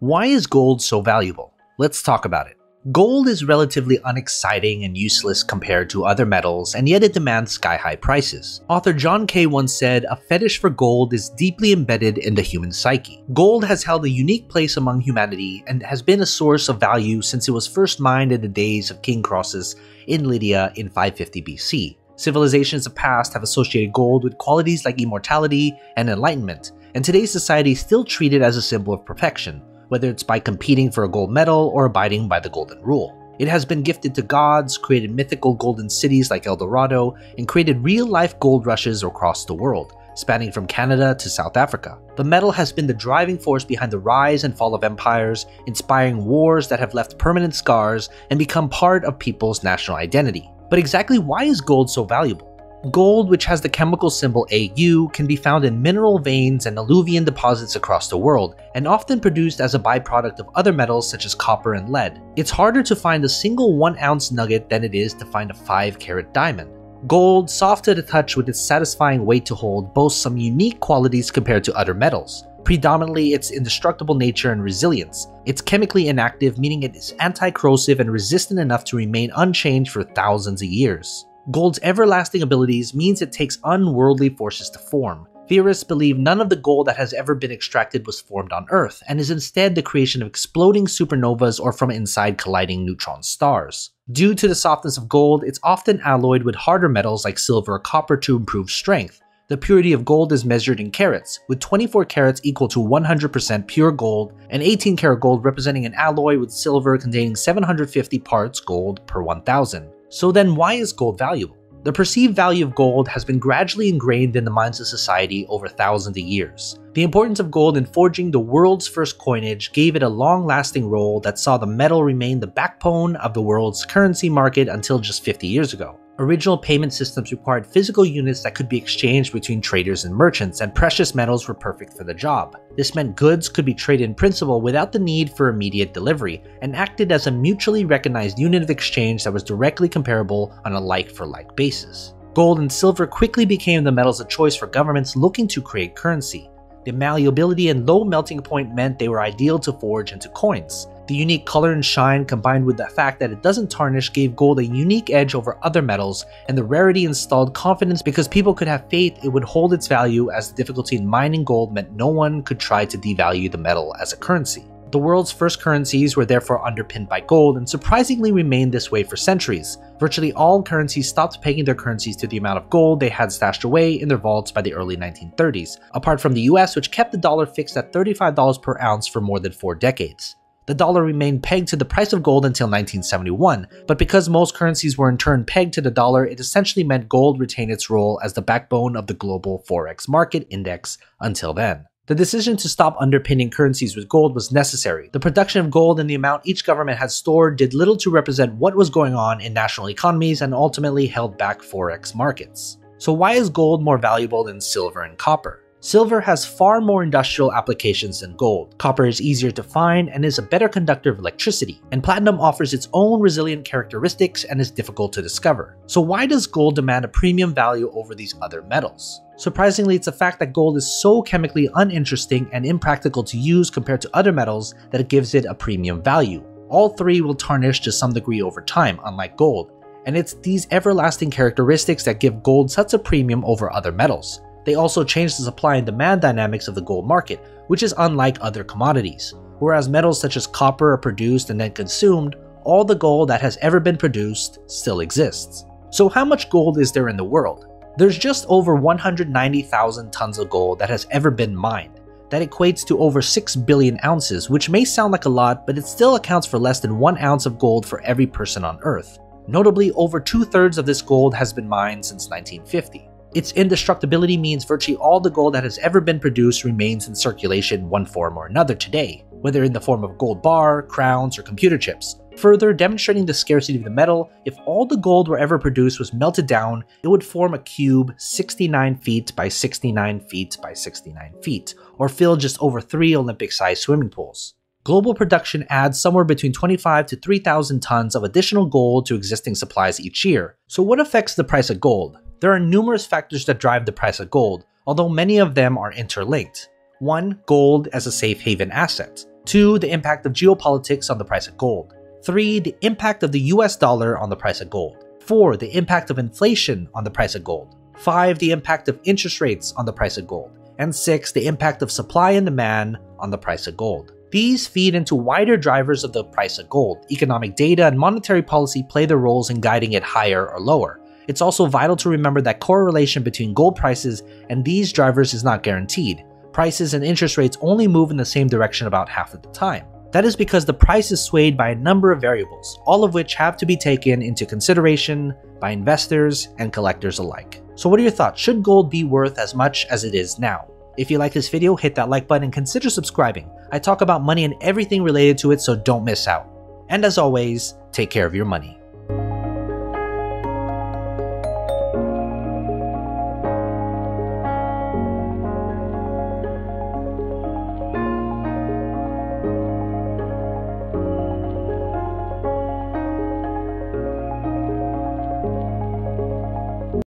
Why is gold so valuable? Let's talk about it. Gold is relatively unexciting and useless compared to other metals, and yet it demands sky-high prices. Author John Kay once said, "A fetish for gold is deeply embedded in the human psyche." Gold has held a unique place among humanity and has been a source of value since it was first mined in the days of King Croesus in Lydia in 550 BC. Civilizations of past have associated gold with qualities like immortality and enlightenment, and today's society still treat it as a symbol of perfection, whether it's by competing for a gold medal or abiding by the golden rule. It has been gifted to gods, created mythical golden cities like El Dorado, and created real-life gold rushes across the world, spanning from Canada to South Africa. The metal has been the driving force behind the rise and fall of empires, inspiring wars that have left permanent scars and become part of people's national identity. But exactly why is gold so valuable? Gold, which has the chemical symbol Au, can be found in mineral veins and alluvian deposits across the world, and often produced as a byproduct of other metals such as copper and lead. It's harder to find a single 1-ounce nugget than it is to find a 5-carat diamond. Gold, soft to the touch with its satisfying weight to hold, boasts some unique qualities compared to other metals. Predominantly its indestructible nature and resilience. It's chemically inactive, meaning it is anti-corrosive and resistant enough to remain unchanged for thousands of years. Gold's everlasting abilities means it takes unworldly forces to form. Theorists believe none of the gold that has ever been extracted was formed on Earth, and is instead the creation of exploding supernovas or from inside colliding neutron stars. Due to the softness of gold, it's often alloyed with harder metals like silver or copper to improve strength. The purity of gold is measured in carats, with 24 carats equal to 100% pure gold, and 18 karat gold representing an alloy with silver containing 750 parts gold per 1,000. So then why is gold valuable? The perceived value of gold has been gradually ingrained in the minds of society over thousands of years. The importance of gold in forging the world's first coinage gave it a long-lasting role that saw the metal remain the backbone of the world's currency market until just 50 years ago. Original payment systems required physical units that could be exchanged between traders and merchants, and precious metals were perfect for the job. This meant goods could be traded in principle without the need for immediate delivery, and acted as a mutually recognized unit of exchange that was directly comparable on a like-for-like basis. Gold and silver quickly became the metals of choice for governments looking to create currency. The malleability and low melting point meant they were ideal to forge into coins. The unique color and shine combined with the fact that it doesn't tarnish gave gold a unique edge over other metals, and the rarity installed confidence because people could have faith it would hold its value, as the difficulty in mining gold meant no one could try to devalue the metal as a currency. The world's first currencies were therefore underpinned by gold, and surprisingly remained this way for centuries. Virtually all currencies stopped pegging their currencies to the amount of gold they had stashed away in their vaults by the early 1930s, apart from the US, which kept the dollar fixed at $35 per ounce for more than 4 decades. The dollar remained pegged to the price of gold until 1971, but because most currencies were in turn pegged to the dollar, it essentially meant gold retained its role as the backbone of the global forex market index until then. The decision to stop underpinning currencies with gold was necessary. The production of gold and the amount each government had stored did little to represent what was going on in national economies, and ultimately held back forex markets. So why is gold more valuable than silver and copper? Silver has far more industrial applications than gold. Copper is easier to find and is a better conductor of electricity, and platinum offers its own resilient characteristics and is difficult to discover. So why does gold demand a premium value over these other metals? Surprisingly, it's the fact that gold is so chemically uninteresting and impractical to use compared to other metals that it gives it a premium value. All three will tarnish to some degree over time, unlike gold, and it's these everlasting characteristics that give gold such a premium over other metals. They also change the supply and demand dynamics of the gold market, which is unlike other commodities. Whereas metals such as copper are produced and then consumed, all the gold that has ever been produced still exists. So how much gold is there in the world? There's just over 190,000 tons of gold that has ever been mined. That equates to over 6 billion ounces, which may sound like a lot, but it still accounts for less than 1 ounce of gold for every person on Earth. Notably, over 2/3 of this gold has been mined since 1950. Its indestructibility means virtually all the gold that has ever been produced remains in circulation in one form or another today, whether in the form of gold bar, crowns, or computer chips. Further demonstrating the scarcity of the metal, if all the gold were ever produced was melted down, it would form a cube 69 feet by 69 feet by 69 feet, or fill just over 3 Olympic-sized swimming pools. Global production adds somewhere between 25 to 3,000 tons of additional gold to existing supplies each year. So what affects the price of gold? There are numerous factors that drive the price of gold, although many of them are interlinked. 1. Gold as a safe haven asset. 2. The impact of geopolitics on the price of gold. 3. The impact of the US dollar on the price of gold. 4. The impact of inflation on the price of gold. 5. The impact of interest rates on the price of gold. And 6. The impact of supply and demand on the price of gold. These feed into wider drivers of the price of gold. Economic data and monetary policy play their roles in guiding it higher or lower. It's also vital to remember that correlation between gold prices and these drivers is not guaranteed. Prices and interest rates only move in the same direction about half of the time. That is because the price is swayed by a number of variables, all of which have to be taken into consideration by investors and collectors alike. So what are your thoughts? Should gold be worth as much as it is now? If you like this video, hit that like button and consider subscribing. I talk about money and everything related to it, so don't miss out. And as always, take care of your money.